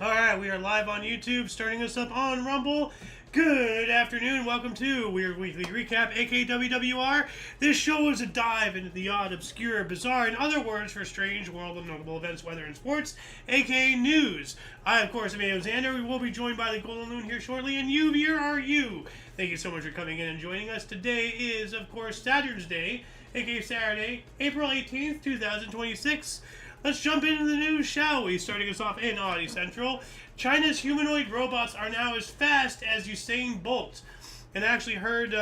Alright, we are live on YouTube, starting us up on Rumble. Good afternoon, welcome to Weird Weekly Recap AKA W.W.R. This show is a dive into the odd, obscure, bizarre, and other words for strange world of notable events, weather, and sports, aka news. I, of course, am Xander. We will be joined by the Golden Loon here shortly, and you, viewer, are you. Thank you so much for coming in and joining us. Today is, of course, Saturn's Day, aka Saturday, April 18th, 2026. Let's jump into the news, shall we? Starting us off in Oddity Central. China's humanoid robots are now as fast as Usain Bolt. And I actually heard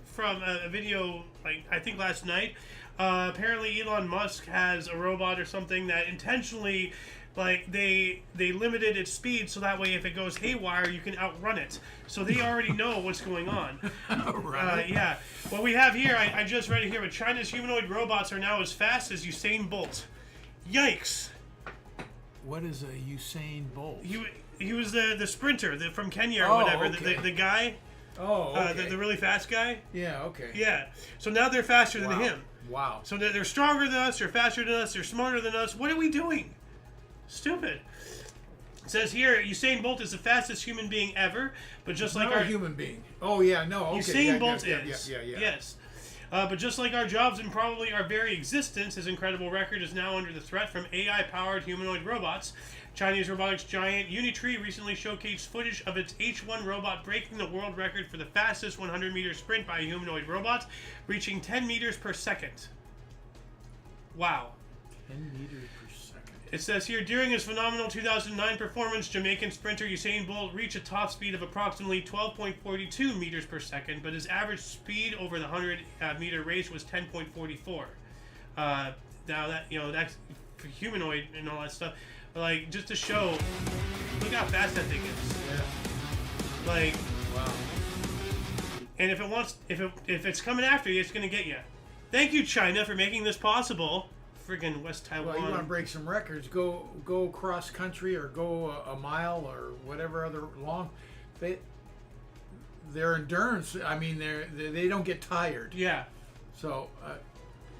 from a video, I think last night, apparently Elon Musk has a robot or something that intentionally, they limited its speed so that way if it goes haywire, you can outrun it. So they already know what's going on. Right. Yeah. What we have here, I just read it here, but China's humanoid robots are now as fast as Usain Bolt. Yikes! What is a Usain Bolt? He was the sprinter from Kenya or whatever. Okay. The guy. Oh, okay. The really fast guy. Yeah. Okay. Yeah. So now they're faster than him. Wow. So they're stronger than us. They're faster than us. They're smarter than us. What are we doing? Stupid. It says here, Usain Bolt is the fastest human being ever, but just like our human being. Oh yeah. No. Okay. Usain Bolt is. Yeah. Yes. But just like our jobs and probably our very existence, his incredible record is now under the threat from AI-powered humanoid robots. Chinese robotics giant Unitree recently showcased footage of its H1 robot breaking the world record for the fastest 100-meter sprint by a humanoid robot, reaching 10 meters per second. Wow. 10 meters per second. It says here, during his phenomenal 2009 performance, Jamaican sprinter Usain Bolt reached a top speed of approximately 12.42 meters per second, but his average speed over the 100-meter race was 10.44. Now that, that's for humanoid and all that stuff. But just to show, look how fast that thing is. Yeah. Wow. And if it's coming after you, it's gonna get you. Thank you, China, for making this possible. Friggin' West Taiwan. Well, you want to break some records? Go cross country or go a mile or whatever other long. Their endurance. I mean, they don't get tired. Yeah. So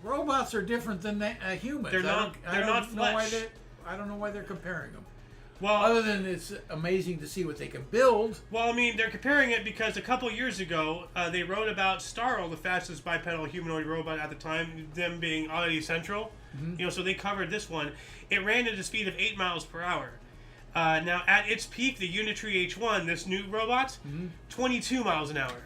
robots are different than humans. They're not. They're not flesh. I don't know why they're comparing them. Well, other than it's amazing to see what they can build. Well, I mean, they're comparing it because a couple years ago, they wrote about Starro, the fastest bipedal humanoid robot at the time, them being Oddity Central. Mm-hmm. So they covered this one. It ran at a speed of 8 miles per hour. Now, at its peak, the Unitree H1, this new robot, 22 miles an hour.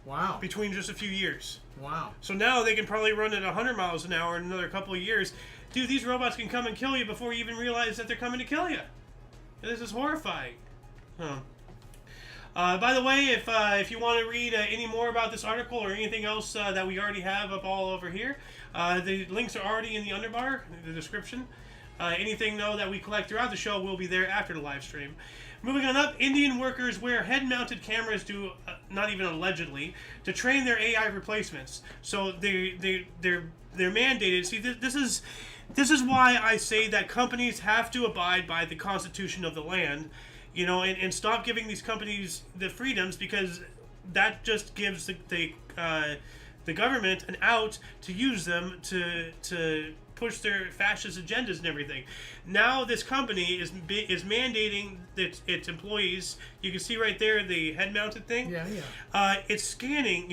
Wow. Between just a few years. Wow. So now they can probably run at 100 miles an hour in another couple of years. Dude, these robots can come and kill you before you even realize that they're coming to kill you. This is horrifying. By the way, if you want to read any more about this article or anything else that we already have up all over here, the links are already in the underbar, in the description. Anything, though, that we collect throughout the show will be there after the live stream. Moving on up, Indian workers wear head-mounted cameras not even allegedly, to train their AI replacements. So they're mandated. See, this is why I say that companies have to abide by the Constitution of the land, and stop giving these companies the freedoms, because that just gives the government an out to use them to push their fascist agendas and everything. Now this company is mandating that its employees. You can see right there the head-mounted thing. Yeah. It's scanning,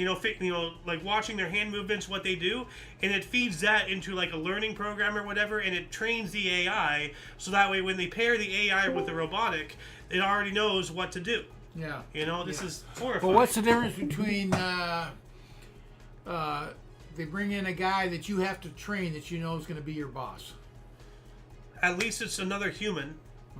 watching their hand movements, what they do, and it feeds that into a learning program or whatever, and it trains the AI so that way when they pair the AI with the robotic, it already knows what to do. Yeah. This is horrifying. But what's the difference between they bring in a guy that you have to train that you know is going to be your boss? At least it's another human.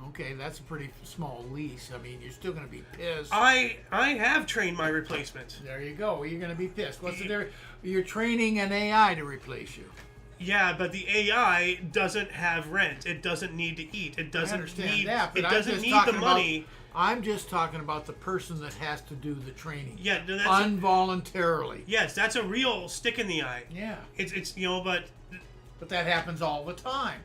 Okay, that's a pretty small lease. I mean, you're still going to be pissed. I have trained my replacement. There you go. You're going to be pissed. What's the difference? You're training an AI to replace you. Yeah, but the AI doesn't have rent. It doesn't need to eat. It doesn't need that. But it doesn't need the money. I'm just talking about the person that has to do the training. Yeah, that's involuntarily. Yes, that's a real stick in the eye. Yeah. It's but that happens all the time.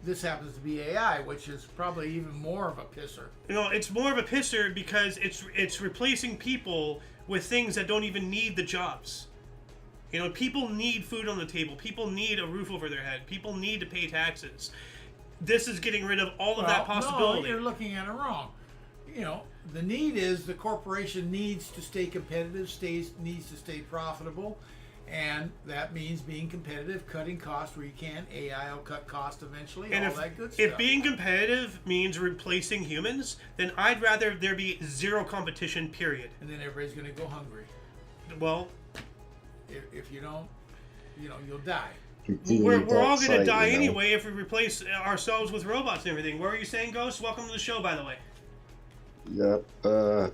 This happens to be AI, which is probably even more of a pisser. It's more of a pisser because it's replacing people with things that don't even need the jobs. People need food on the table. People need a roof over their head. People need to pay taxes. this is getting rid of all of that possibility. No, you're looking at it wrong. You know, the need is the corporation needs to stay competitive, needs to stay profitable, and that means being competitive, cutting costs where you can. AI will cut costs eventually, and all if, that good if stuff. being competitive means replacing humans, then I'd rather there be zero competition, period. And then everybody's going to go hungry. Well, if you don't, you know, you'll die. we're all going to die anyway if we replace ourselves with robots and everything. What were you saying, Ghost? Welcome to the show, by the way. Yep.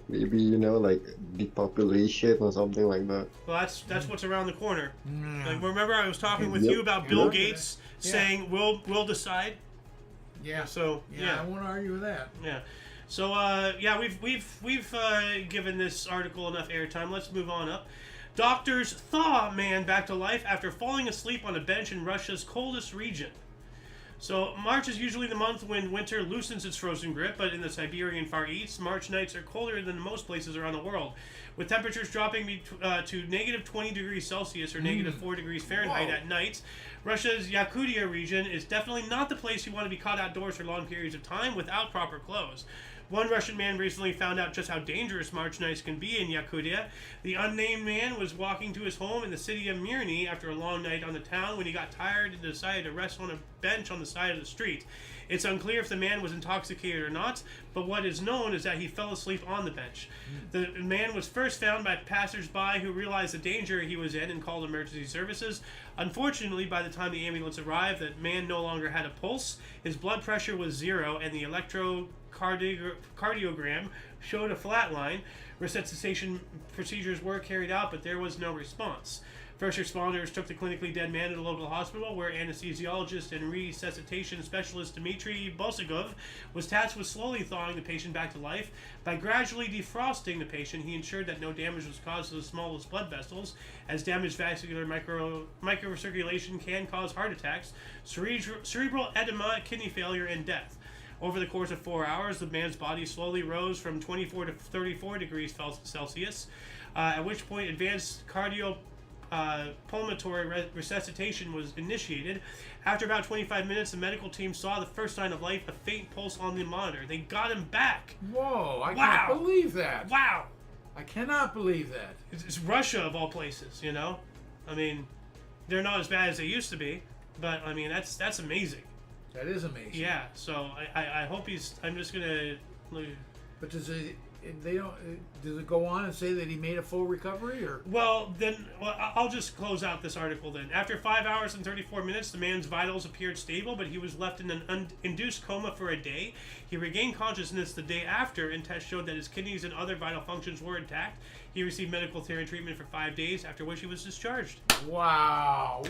Maybe, you know, like depopulation or something like that. Well, that's what's around the corner. Mm. Like, remember I was talking with Yep. you about Bill Gates saying we'll decide. Yeah. So I won't argue with that. Yeah. So we've given this article enough airtime. Let's move on up. Doctors thaw man back to life after falling asleep on a bench in Russia's coldest region. So March is usually the month when winter loosens its frozen grip, but in the Siberian Far East, March nights are colder than most places around the world, with temperatures dropping to negative 20 degrees Celsius or negative 4 degrees Fahrenheit at night. Russia's Yakutia region is definitely not the place you want to be caught outdoors for long periods of time without proper clothes. One Russian man recently found out just how dangerous March nights can be in Yakutia. The unnamed man was walking to his home in the city of Mirny after a long night on the town when he got tired and decided to rest on a bench on the side of the street. It's unclear if the man was intoxicated or not, but what is known is that he fell asleep on the bench. The man was first found by passers-by who realized the danger he was in and called emergency services. Unfortunately, by the time the ambulance arrived, the man no longer had a pulse, his blood pressure was 0, and the electrocardiogram showed a flat line. Resuscitation procedures were carried out, but there was no response. First responders took the clinically dead man to the local hospital, where anesthesiologist and resuscitation specialist Dmitry Bosagov was tasked with slowly thawing the patient back to life. By gradually defrosting the patient, he ensured that no damage was caused to the smallest blood vessels, as damaged vascular microcirculation can cause heart attacks, cerebral edema, kidney failure, and death. Over the course of 4 hours, the man's body slowly rose from 24 to 34 degrees Celsius, at which point advanced pulmonary resuscitation was initiated. After about 25 minutes, the medical team saw the first sign of life, a faint pulse on the monitor. They got him back. Whoa, I can't believe that. Wow. I cannot believe that. It's Russia, of all places, you know? I mean, they're not as bad as they used to be, but, I mean, that's amazing. That is amazing. Yeah, so I hope I'm just going to... But does it go on and say that he made a full recovery, or? Well, I'll just close out this article then. After 5 hours and 34 minutes, the man's vitals appeared stable, but he was left in an induced coma for a day. He regained consciousness the day after, and tests showed that his kidneys and other vital functions were intact. He received medical care and treatment for 5 days, after which he was discharged. Wow.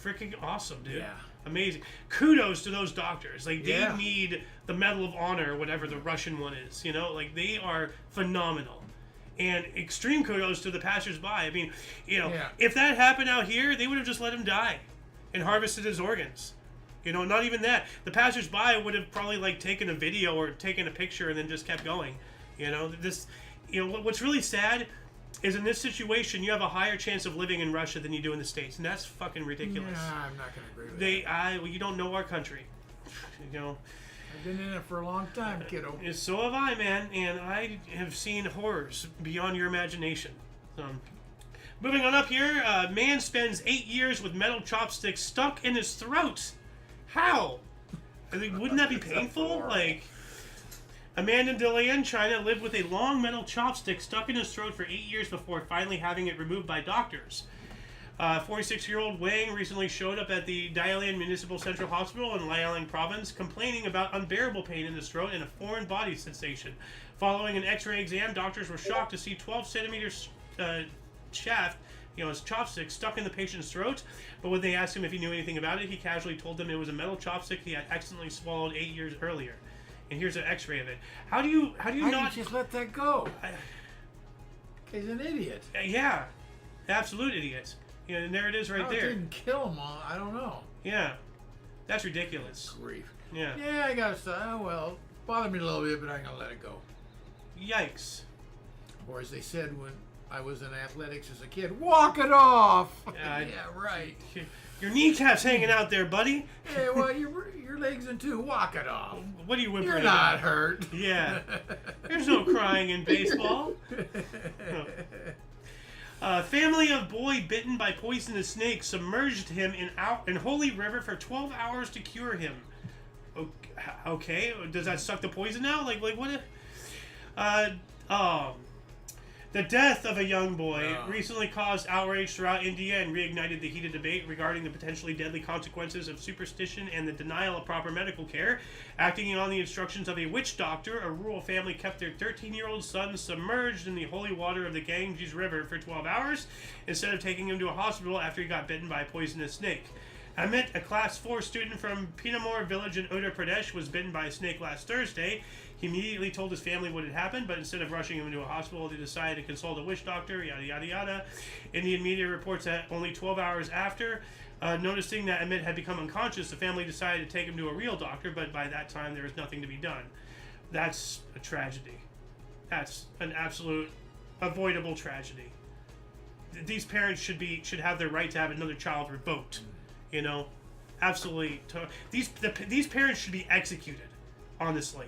Freaking awesome, dude. Yeah. Amazing. Kudos to those doctors. Like, they need the Medal of Honor, whatever the Russian one is, you know? Like, they are phenomenal. And extreme kudos to the passersby. I mean, you know, if that happened out here, they would have just let him die and harvested his organs. You know, not even that. The passersby would have probably, like, taken a video or taken a picture and then just kept going. You know, what's really sad is in this situation, you have a higher chance of living in Russia than you do in the States, and that's fucking ridiculous. Nah, I'm not going to agree with that. Well, you don't know our country. You know, I've been in it for a long time, kiddo. So have I, man, and I have seen horrors beyond your imagination. Moving on up here, a man spends 8 years with metal chopsticks stuck in his throat. How? I mean, wouldn't that be painful? Like... A man in Dalian, China, lived with a long metal chopstick stuck in his throat for 8 years before finally having it removed by doctors. 46-year-old Wang recently showed up at the Dalian Municipal Central Hospital in Liaoning Province, complaining about unbearable pain in his throat and a foreign body sensation. Following an X-ray exam, doctors were shocked to see 12 centimeters shaft, his chopstick, stuck in the patient's throat. But when they asked him if he knew anything about it, he casually told them it was a metal chopstick he had accidentally swallowed 8 years earlier. And here's an X-ray of it. How do you not just let that go? He's an idiot. Yeah, absolute idiot. And there it is right there. It didn't kill him. I don't know. Yeah, that's ridiculous. Grief. Yeah. Yeah, I gotta say, bothered me a little bit, but I'm gonna let it go. Yikes. Or as they said when I was in athletics as a kid, walk it off. Yeah, right. Your kneecap's hanging out there, buddy. Hey, well, your leg's in two. Walk it off. What are you whimpering You're about? not hurt. Yeah. There's no crying in baseball. Family of boy bitten by poisonous snake submerged him in holy river for 12 hours to cure him. Okay. Does that suck the poison out? Like what if... The death of a young boy recently caused outrage throughout India and reignited the heated debate regarding the potentially deadly consequences of superstition and the denial of proper medical care. Acting on the instructions of a witch doctor, a rural family kept their 13-year-old son submerged in the holy water of the Ganges River for 12 hours instead of taking him to a hospital after he got bitten by a poisonous snake. Amit, a class 4 student from Pinamore village in Uttar Pradesh, was bitten by a snake last Thursday. He immediately told his family what had happened, but instead of rushing him into a hospital, they decided to consult a witch doctor, yada yada yada. Indian media reports that only 12 hours after, noticing that Amit had become unconscious, the family decided to take him to a real doctor, but by that time there was nothing to be done. That's a tragedy. That's an absolute avoidable tragedy. These parents should have their right to have another child revoked. You know, absolutely. These parents should be executed. Honestly,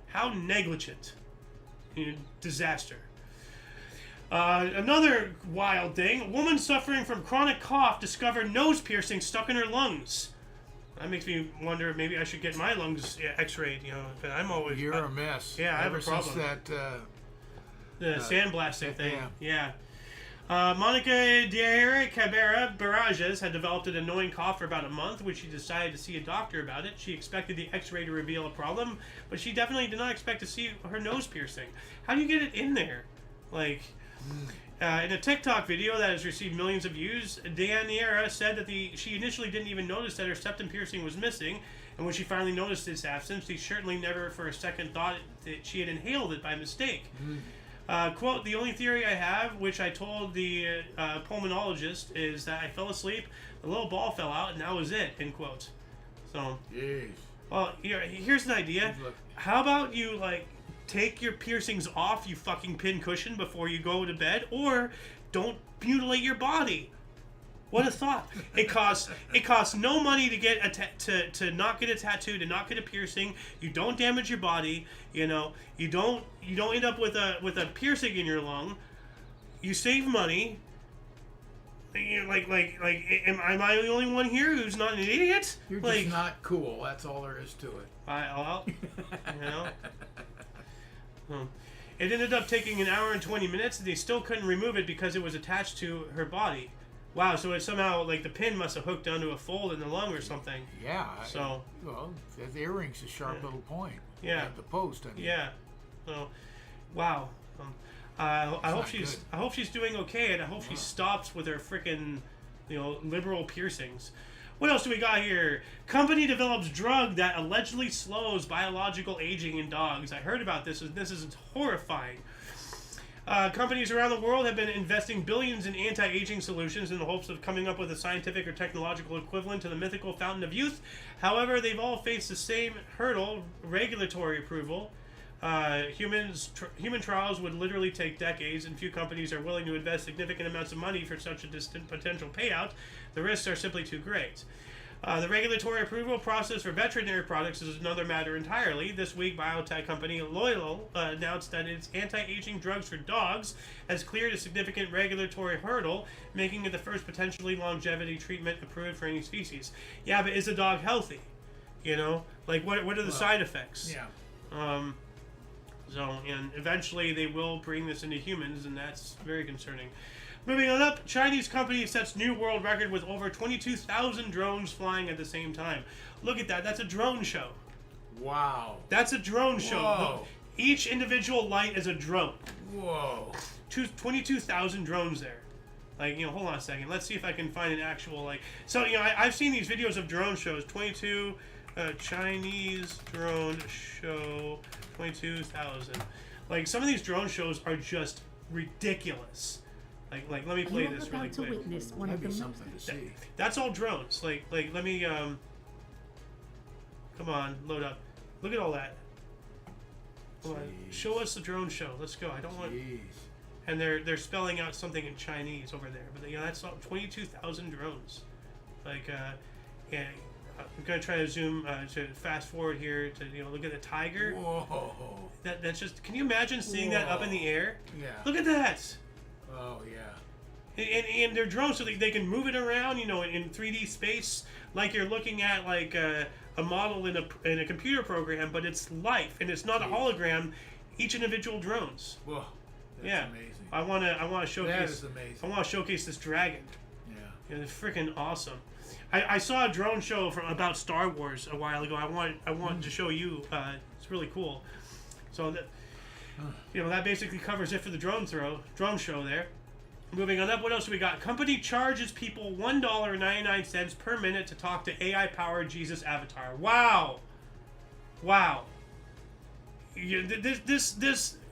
how negligent. Disaster. Another wild thing: a woman suffering from chronic cough discovered nose piercing stuck in her lungs. That makes me wonder. Maybe I should get my lungs X-rayed. You know, but I'm always. You're a mess. Yeah, I have a problem. Since that. The sandblasting thing. Yeah. Monica Diarra Cabrera Barajas had developed an annoying cough for about a month, which she decided to see a doctor about it. She expected the x-ray to reveal a problem, but she definitely did not expect to see her nose piercing. How do you get it in there? Like, in a TikTok video that has received millions of views, Diarra said that she initially didn't even notice that her septum piercing was missing, and when she finally noticed its absence, she certainly never for a second thought that she had inhaled it by mistake. Quote, the only theory I have, which I told the pulmonologist, is that I fell asleep, a little ball fell out, and that was it, end quote. So, Jeez. Well, here's an idea. How about you, take your piercings off, you fucking pincushion, before you go to bed, or don't mutilate your body. What a thought! It costs no money to get to not get a tattoo, to not get a piercing. You don't damage your body. You know, you don't end up with a piercing in your lung. You save money. Am I the only one here who's not an idiot? You're just not cool. That's all there is to it. It ended up taking an hour and 20 minutes, and they still couldn't remove it because it was attached to her body. Wow, so it somehow, the pin must have hooked onto a fold in the lung or something. Yeah. So. Well, the earring's a sharp little point. Yeah. At the post. I mean. Yeah. So, wow. I hope she's doing okay, and I hope she stops with her frickin', liberal piercings. What else do we got here? Company develops drug that allegedly slows biological aging in dogs. I heard about this. This is horrifying. Companies around the world have been investing billions in anti-aging solutions in the hopes of coming up with a scientific or technological equivalent to the mythical fountain of youth. However, they've all faced the same hurdle: regulatory approval. Human trials would literally take decades, and few companies are willing to invest significant amounts of money for such a distant potential payout. The risks are simply too great. The regulatory approval process for veterinary products is another matter entirely. This week, biotech company IOYO announced that its anti-aging drugs for dogs has cleared a significant regulatory hurdle, making it the first potentially longevity treatment approved for any species. Yeah, but is a dog healthy? What are the side effects? Yeah. And eventually they will bring this into humans, and that's very concerning. Moving on up, Chinese company sets new world record with over 22,000 drones flying at the same time. Look at that. That's a drone show. Wow. That's a drone show. Whoa. Look, each individual light is a drone. Whoa. 22,000 drones there. Hold on a second. Let's see if I can find an actual, So, I've seen these videos of drone shows. 22... Chinese drone show, 22,000. Some of these drone shows are just ridiculous. Let me play this really quick. Witness one That'd of be them. something to see. That's all drones. Let me come on, load up. Look at all that. Come on, show us the drone show. Let's go. I don't want. Jeez. And they're spelling out something in Chinese over there, but that's all 22,000 drones. Like, yeah, I'm gonna try to zoom to fast forward here to look at the tiger. Whoa. That's just. Can you imagine seeing that up in the air? Yeah. Look at that. Oh yeah. And they're drones, so they can move it around, in 3D space, like you're looking at like a model in a computer program, but it's life and it's not a hologram. Each individual drones. Whoa. That's amazing. I wanna showcase. That is amazing. I want to showcase this dragon. Yeah. It's freaking awesome. I saw a drone show about Star Wars a while ago. I wanted to show you. It's really cool. So that that basically covers it for the drone show there. Moving on up, what else do we got? Company charges people $1.99 per minute to talk to AI-powered Jesus avatar. Wow.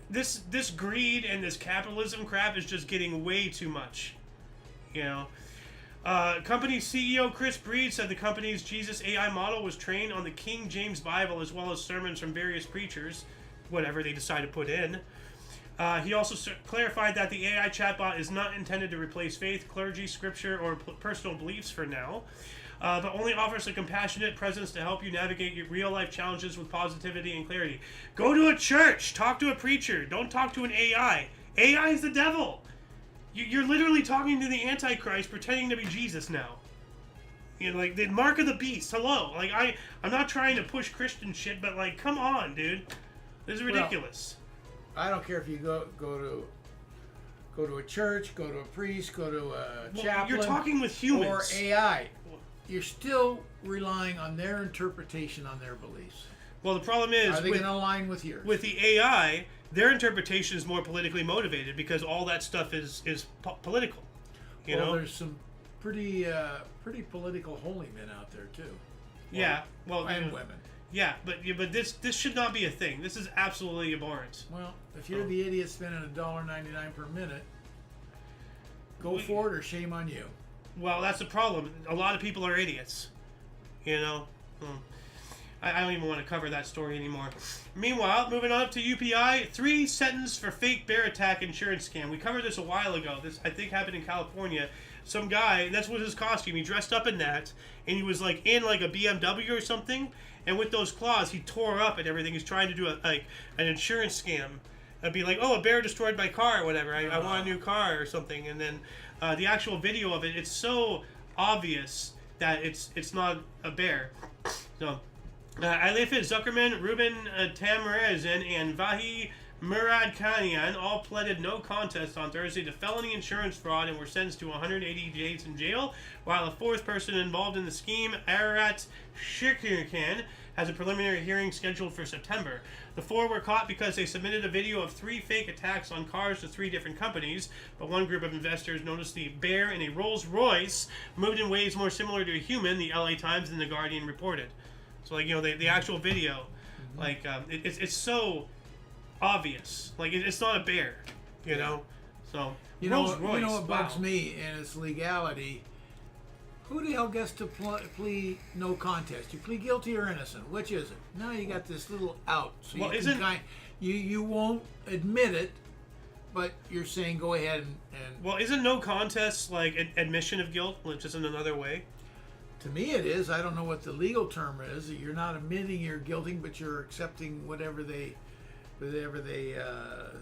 This greed and this capitalism crap is just getting way too much. Company CEO Chris Breed said the company's Jesus AI model was trained on the King James Bible as well as sermons from various preachers, whatever they decide to put in. He also clarified that the AI chatbot is not intended to replace faith, clergy, scripture, or personal beliefs for now, but only offers a compassionate presence to help you navigate your real-life challenges with positivity and clarity. Go to a church. Talk to a preacher. Don't talk to an AI. AI is the devil. You're literally talking to the Antichrist pretending to be Jesus now. Like the mark of the beast. Hello. Like I'm not trying to push Christian shit, but like, come on, dude. This is ridiculous. Well, I don't care if you go to a church, go to a priest, go to a chaplain. You're talking with humans. Or AI. You're still relying on their interpretation, on their beliefs. Well, the problem is, are they going to align with yours? With the AI, their interpretation is more politically motivated because all that stuff is political. There's some pretty political holy men out there too. And women. Yeah, but this should not be a thing. This is absolutely abhorrent. Well, if you're the idiot spending $1.99 per minute, go for it or shame on you. Well, that's the problem. A lot of people are idiots. I don't even want to cover that story anymore. Meanwhile, moving on up to UPI, 3 sentenced for fake bear attack insurance scam. We covered this a while ago. This, I think, happened in California. Some guy, that's what his costume, he dressed up in that, and he was like in like a BMW or something, and with those claws, he tore up and everything. He's trying to do an insurance scam. I'd be like, oh, a bear destroyed my car or whatever. I want a new car or something. And then the actual video of it, it's so obvious that it's not a bear. So, Alifit Zuckerman, Ruben Tamerezin, and Vahi Muradkanian all pleaded no contest on Thursday to felony insurance fraud and were sentenced to 180 days in jail, while a 4th person involved in the scheme, Ararat Shikirkan, has a preliminary hearing scheduled for September. The 4 were caught because they submitted a video of 3 fake attacks on cars to 3 different companies, but one group of investors noticed the bear in a Rolls Royce moved in ways more similar to a human, the LA Times and The Guardian reported. So, like, the actual video, like, it's so obvious. Like, it's not a bear, you know? So, Rolls Royce, what bugs me in its legality? Who the hell gets to plead no contest? You plead guilty or innocent? Which is it? Now you got this little out. So you won't admit it, but you're saying go ahead and... Well, isn't no contest like admission of guilt, which isn't another way? To me it is. I don't know what the legal term is. You're not admitting you're guilty, but you're accepting whatever they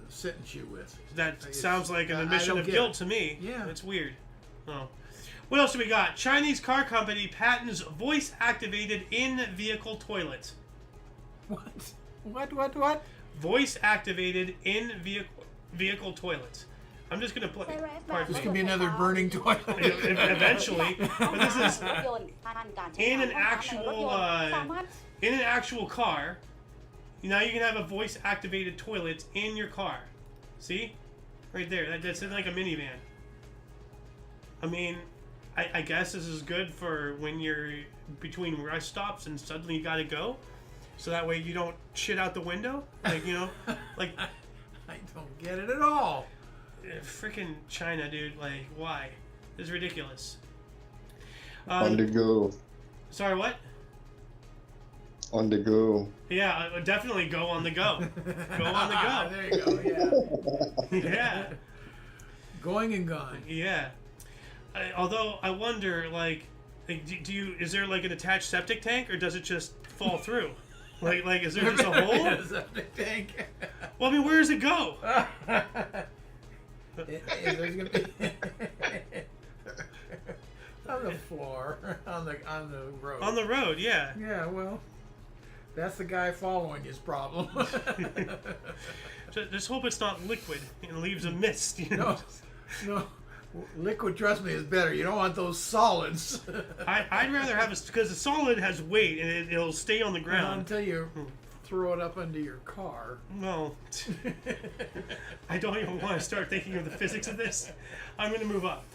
sentence you with. That sounds like an admission of guilt to me. Yeah. It's weird. Oh. What else do we got? Chinese car company patents voice-activated in-vehicle toilet. What? Voice-activated in-vehicle toilet. I'm just going to play. This could be another burning toilet. Eventually. But this is in an actual car. Now you can have a voice-activated toilet in your car. See? Right there. That's in like a minivan. I mean, I guess this is good for when you're between rest stops and suddenly you gotta go. So that way you don't shit out the window. Like, like... I don't get it at all. Freaking China, dude. Like, why? It's ridiculous. On the go. Sorry, what? On the go. Yeah, definitely go on the go. Go on the go. There you go, Yeah. Going and gone. Yeah. Although, I wonder, like, Like, do you? Is there like an attached septic tank, or does it just fall through? Like, is there just a hole? A septic tank. Well, I mean, where does it go? There's gonna be on the floor, on the road. On the road, yeah. Yeah, well, that's the guy following his problem. Just hope it's not liquid and leaves a mist. You know? No. Liquid, trust me, is better. You don't want those solids. I'd rather have because the solid has weight and it'll stay on the ground until you throw it up into your car. Well, I don't even want to start thinking of the physics of this. I'm going to move up.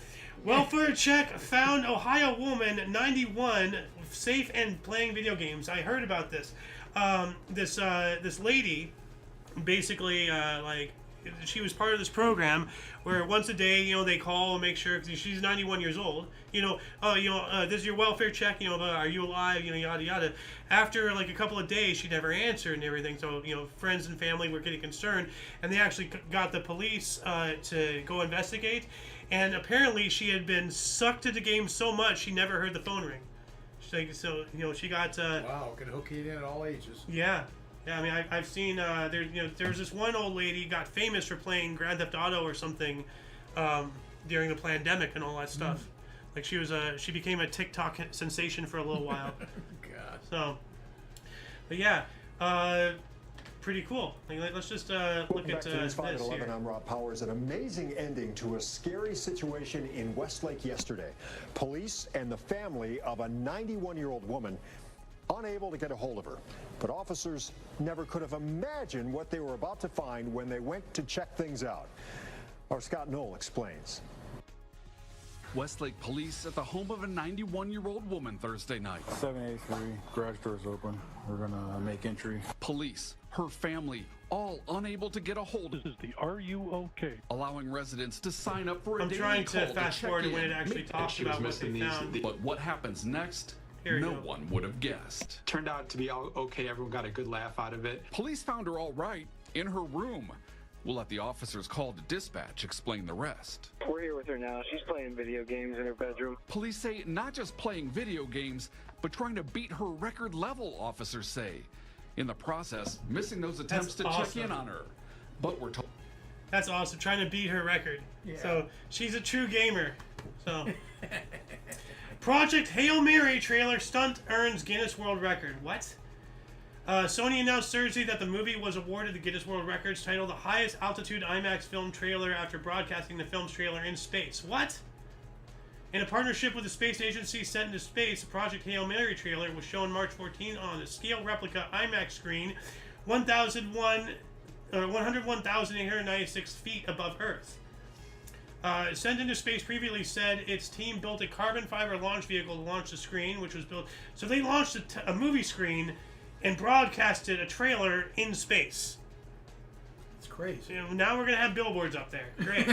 Welfare check found Ohio woman 91 safe and playing video games. I heard about this. This lady, basically, she was part of this program where once a day, they call and make sure, because she's 91 years old, this is your welfare check, are you alive, yada yada. After like a couple of days, she never answered and everything, so friends and family were getting concerned, and they actually got the police to go investigate, and apparently she had been sucked into the game so much she never heard the phone ring. She got wow, can hook it in at all ages. Yeah, I mean, I've seen there's this one old lady got famous for playing Grand Theft Auto or something during the pandemic and all that stuff. Like she became a TikTok sensation for a little while. God. So, but yeah, pretty cool. Let's just look at this 5 at 11. here. I'm Rob Powers. An amazing ending to a scary situation in Westlake yesterday. Police and the family of a 91-year-old woman unable to get a hold of her. But officers never could have imagined what they were about to find when they went to check things out. Our Scott Knoll explains. Westlake police at the home of a 91-year-old woman Thursday night. 783, garage door's open. We're gonna make entry. Police, her family, all unable to get a hold of. This is the Are You OK? Allowing residents to sign up for a I'm daily trying call to fast check forward to in. when it actually talks about what they found. But what happens next, Here no you go. one would have guessed. Turned out to be all okay. Everyone got a good laugh out of it. Police found her all right in her room. We'll let the officers called to dispatch explain the rest. We're here with her now. She's playing video games in her bedroom. Police say not just playing video games, but trying to beat her record level, officers say. In the process, missing those attempts That's to awesome. check in on her. But we're told. That's awesome, trying to beat her record. Yeah. So she's a true gamer. So Project Hail Mary trailer stunt earns Guinness World Record. What? Sony announced Thursday that the movie was awarded the Guinness World Records title, the highest altitude IMAX film trailer after broadcasting the film's trailer in space. What? In a partnership with the space agency sent into space, the Project Hail Mary trailer was shown March 14 on a scale replica IMAX screen 101,896 feet above Earth. Sent into space previously said its team built a carbon fiber launch vehicle to launch the screen, which was built. So they launched a movie screen and broadcasted a trailer in space. It's crazy. Now we're gonna have billboards up there. Great.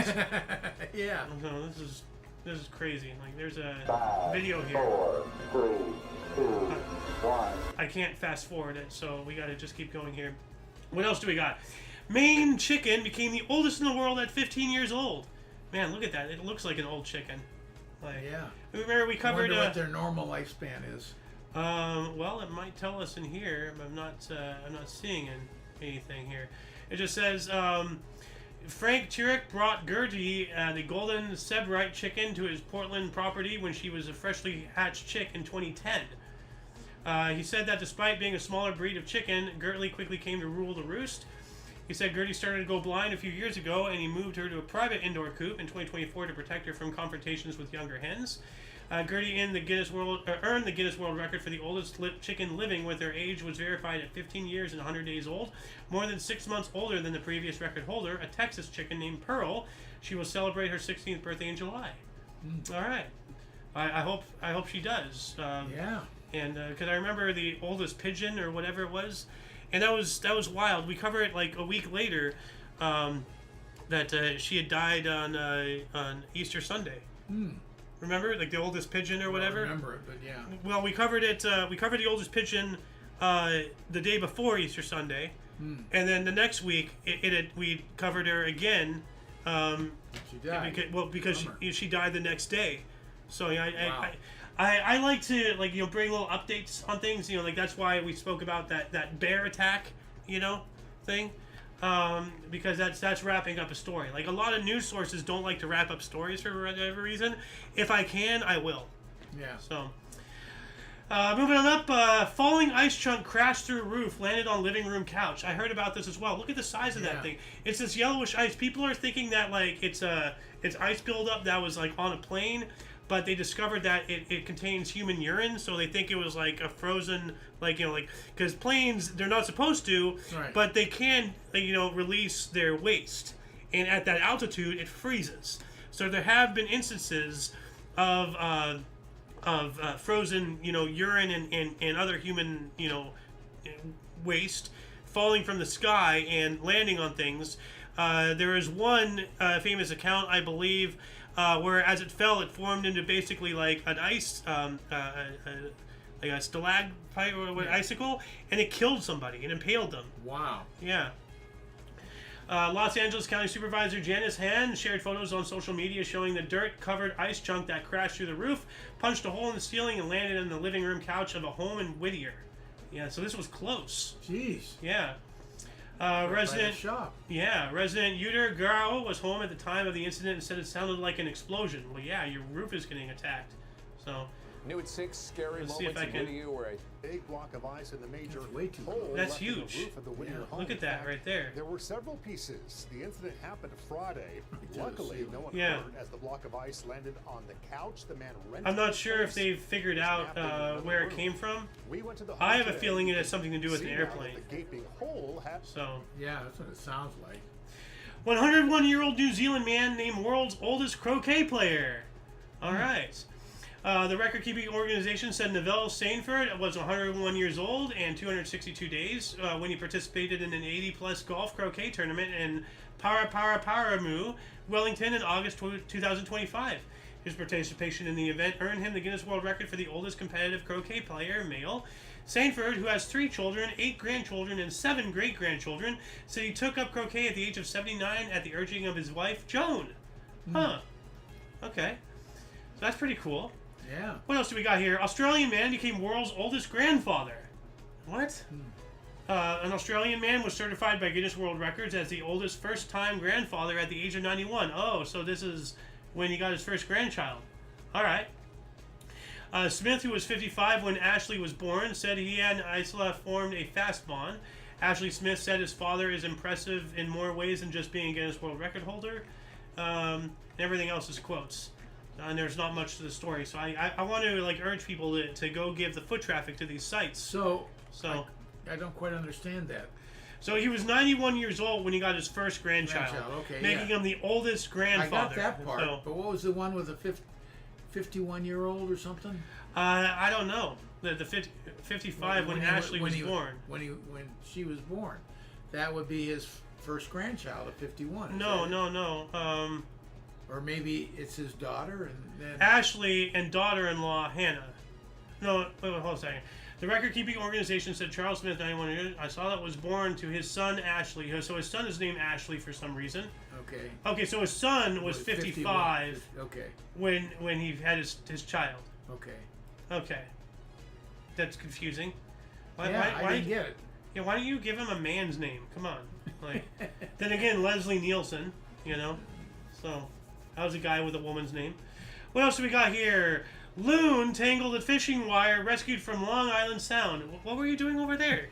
Yeah. So this is crazy. Like there's a video here. 4, 3, 2, 1. I can't fast forward it, so we gotta just keep going here. What else do we got? Maine chicken became the oldest in the world at 15 years old. Man, look at that. It looks like an old chicken. Like, Yeah. Remember we I covered wonder what their normal lifespan is. well, it might tell us in here. I'm not seeing anything here. It just says Frank Turek brought Gertie the golden Sebright chicken to his Portland property when she was a freshly hatched chick in 2010. He said that despite being a smaller breed of chicken, Gertie quickly came to rule the roost. He said Gertie started to go blind a few years ago, and he moved her to a private indoor coop in 2024 to protect her from confrontations with younger hens. Gertie earned the Guinness World Record for the oldest chicken living, with her age was verified at 15 years and 100 days old, more than 6 months older than the previous record holder, a Texas chicken named Pearl. She will celebrate her 16th birthday in July. All right, I hope she does. Yeah. And because I remember the oldest pigeon or whatever it was, and that was wild. We cover it like a week later, that she had died on Easter Sunday. Remember, like the oldest pigeon or whatever. I don't remember it, but yeah. Well, we covered it. We covered the oldest pigeon the day before Easter Sunday, and then the next week we covered her again. She died. Because she died the next day. So yeah, Wow. I like to bring little updates on things. That's why we spoke about that bear attack, thing. Because that's wrapping up a story. Like a lot of news sources don't like to wrap up stories for whatever reason. If I can, I will. Yeah. So, moving on up, falling ice chunk crashed through roof, landed on living room couch. I heard about this as well. Look at the size of that thing. It's this yellowish ice. People are thinking that it's ice buildup that was on a plane, but they discovered that it contains human urine, so they think it was a frozen, because planes, they're not supposed to, right. but they can, release their waste, and at that altitude, it freezes. So there have been instances of frozen, urine and other human, waste falling from the sky and landing on things. There is one famous account, I believe, where as it fell, it formed into basically an ice, like a stalagmite or icicle, and it killed somebody and impaled them. Wow. Yeah. Los Angeles County Supervisor Janice Hand shared photos on social media showing the dirt-covered ice chunk that crashed through the roof, punched a hole in the ceiling, and landed in the living room couch of a home in Whittier. Yeah, so this was close. Jeez. Yeah. Resident Uter Garo was home at the time of the incident and said it sounded like an explosion. Well, yeah, your roof is getting attacked. So, New at 6, scary let's see if moments I in can. Whittier where a big block of ice in the major hole That's left in the huge. roof of the Whittier home. Look at that right there. There were several pieces. The incident happened Friday. Luckily, no one Yeah. hurt as the block of ice landed on the couch. The man rented I'm not the sure if place. they've figured out where it came from. We went to the I home have a today. feeling it has something to do with See an now that airplane. The gaping hole So, yeah, that's what it sounds like. 101-year-old New Zealand man named world's oldest croquet player. All right. The record-keeping organization said Neville Sainford was 101 years old and 262 days when he participated in an 80-plus golf croquet tournament in Paramu, Wellington in August 2025. His participation in the event earned him the Guinness World Record for the oldest competitive croquet player, male. Sainford, who has 3 children, 8 grandchildren, and 7 great-grandchildren, said he took up croquet at the age of 79 at the urging of his wife, Joan. Huh. Okay. So that's pretty cool. Yeah. What else do we got here? Australian man became world's oldest grandfather. What? An Australian man was certified by Guinness World Records as the oldest first-time grandfather at the age of 91. Oh, so this is when he got his first grandchild. All right. Smith, who was 55 when Ashley was born, said he and Isla formed a fast bond. Ashley Smith said his father is impressive in more ways than just being a Guinness World Record holder. Everything else is quotes. And there's not much to the story. So I want to urge people to go give the foot traffic to these sites. So I don't quite understand that. So he was 91 years old when he got his first grandchild, okay, making him the oldest grandfather. I got that part. So, but what was the one with the 51-year-old or something? I don't know. The 55 when Ashley was born. When she was born, that would be his first grandchild at 51. No. Or maybe it's his daughter and then Ashley and daughter-in-law Hannah. No, wait, hold on a second. The record-keeping organization said Charles Smith, 91 years, I saw that was born to his son Ashley. So his son is named Ashley for some reason. Okay. Okay, so his son was 55. 51. Okay. When he had his child. Okay. That's confusing. I didn't get it. Yeah, why don't you give him a man's name? Come on. Then again, Leslie Nielsen, So, that was a guy with a woman's name. What else do we got here? Loon tangled in fishing wire rescued from Long Island Sound. What were you doing over there?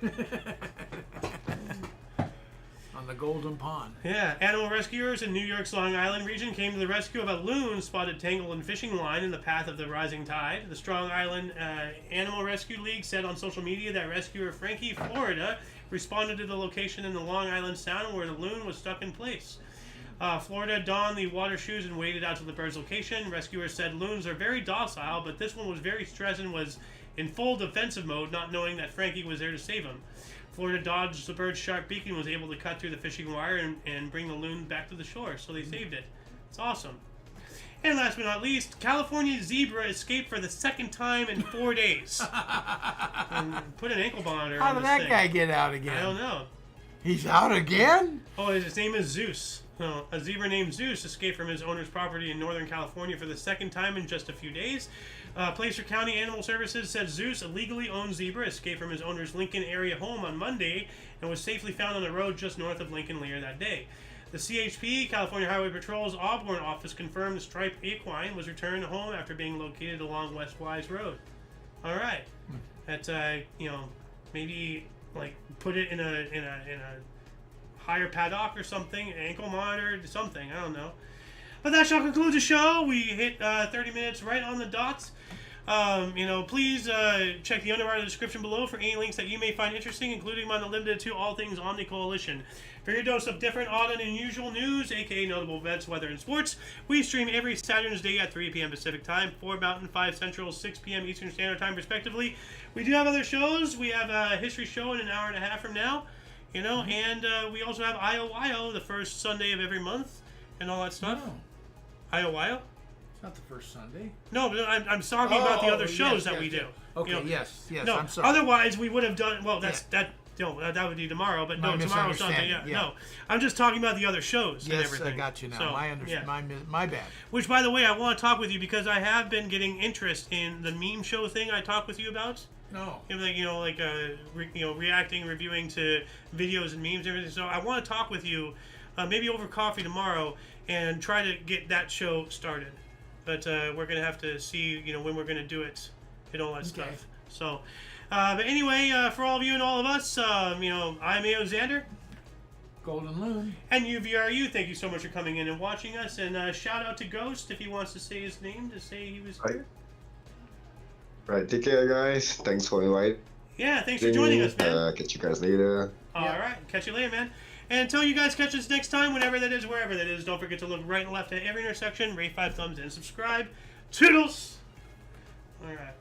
On the Golden Pond. Yeah, animal rescuers in New York's Long Island region came to the rescue of a loon spotted tangled in fishing line in the path of the rising tide. The Strong Island Animal Rescue League said on social media that rescuer Frankie, Florida, responded to the location in the Long Island Sound where the loon was stuck in place. Florida donned the water shoes and waded out to the bird's location. Rescuers said loons are very docile, but this one was very stressed and was in full defensive mode, not knowing that Frankie was there to save him. Florida dodged the bird's sharp beak and was able to cut through the fishing wire and bring the loon back to the shore, so they saved it. It's awesome. And last but not least, California zebra escaped for the second time in 4 days. And put an ankle monitor How on did this that thing. guy get out again? I don't know. He's out again? Oh, his name is Zeus. Well, a zebra named Zeus escaped from his owner's property in Northern California for the second time in just a few days. Placer County Animal Services said Zeus, a legally owned zebra, escaped from his owner's Lincoln area home on Monday and was safely found on the road just north of Lincoln later that day. The CHP, California Highway Patrol's Auburn office, confirmed the striped equine was returned home after being located along West Wise Road. All right, that's maybe like put it in a higher paddock or something, ankle monitor, something. I don't know. But that shall conclude the show. We hit 30 minutes right on the dot. Please check the underwriter description below for any links that you may find interesting, including on the limited to all things Omni Coalition. For your dose of different, odd, and unusual news, aka notable events, weather, and sports, we stream every Saturn's Day at 3 p.m. Pacific Time, 4 Mountain, 5 Central, 6 p.m. Eastern Standard Time, respectively. We do have other shows. We have a history show in an hour and a half from now, and we also have IOYO the first Sunday of every month, and all that stuff. No. IOYO? It's not the first Sunday. No, but I'm talking about the other shows that we do. Okay, yes, no, I'm sorry. Otherwise, we would have done. Well, that would be tomorrow, but no, tomorrow's Sunday. Yeah, no, I'm just talking about the other shows and everything. Yes, I got you now. So, my bad. Which, by the way, I want to talk with you because I have been getting interest in the meme show thing I talked with you about. No. Reacting, reviewing to videos and memes and everything. So I want to talk with you, maybe over coffee tomorrow, and try to get that show started. But we're gonna have to see, when we're gonna do it, and all that stuff. So, but anyway, for all of you and all of us, I'm A.O. Xander. Golden Loon. And UVRU, thank you so much for coming in and watching us. And shout out to Ghost if he wants to say his name, to say he was here. Right, take care, guys. Thanks for inviting. Yeah, thanks for joining us, man. Catch you guys later. All right, catch you later, man. And until you guys catch us next time, whenever that is, wherever that is, don't forget to look right and left at every intersection, rate 5 thumbs, and subscribe. Toodles! All right.